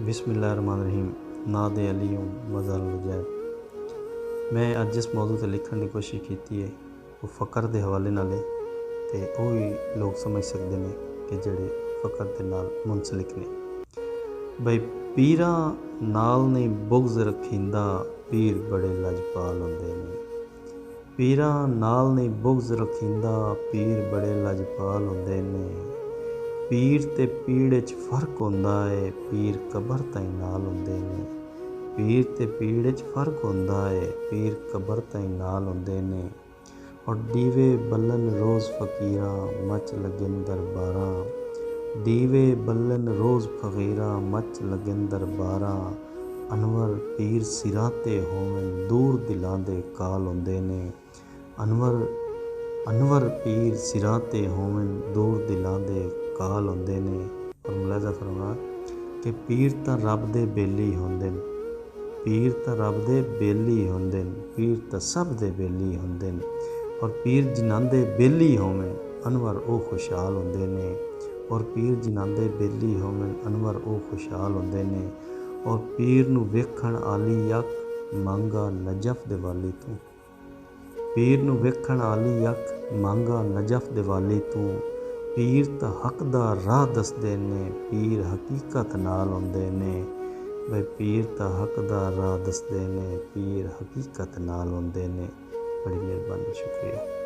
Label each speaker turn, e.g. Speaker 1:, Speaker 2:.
Speaker 1: बिस्मिल्लाहिर्रहमानिर्रहीम ना दे अली मज़ार लजैब। मैं अज जिस मौजू से लिखने की कोशिश की है वो फ़कर के हवाले नाल है ते वो भी लोग समझ सकते हैं कि जेड़े फ़कर के नाल मुंसलिक ने। बई पीरा नाल नहीं बुग़्ज़ रखींदा, पीर बड़े लजपाल होंदे ने। पीरा नाल नहीं बुग़्ज़ रखींदा, पीर बड़े लजपाल होंदे ने। पीर ते पीड़ च फ़र्क होंदा है, पीर कबर ताईं नाल होंदे ने। पीर ते पीड़ च फ़र्क होंदा है, पीर कबर ताईं नाल होंदे ने। और दीवे बल्लन रोज़ फ़कीरा, मच लगन दरबारां। दीवे बल्लन रोज़ फ़कीरा, मच लगन दरबारां। अनवर पीर सिराते होवन, दूर दिलां दे काल होंदे ने। अनवर पीर सिराते होवन, दूर दिलां दे काल होंदे ने। और मुलाज़ा फरमा कि पीर तां रब दे बेली होंदे ने। पीर तां रब दे बेली होंदे ने, पीर तां सब दे बेली होंदे ने। और पीर जिन्हां दे बेली होवन, अनवर ओ खुशहाल होंदे ने। और पीर जिन्हां दे बेली होवन, अनवर ओ खुशहाल होंदे ने। और पीर नूं वेखण आली अख, मंगा नजफ दे वाली तूं। पीर नूं वेखण आली अख, मंगा नजफ दे वाली तूं। पीर तां हक दा राह दसदे ने, पीर हकीकत नाल होंदे ने। बई पीर तां हक दा राह दसदे ने, पीर हकीकत नाल होंदे ने। बड़ी मेहरबानी, शुक्रिया।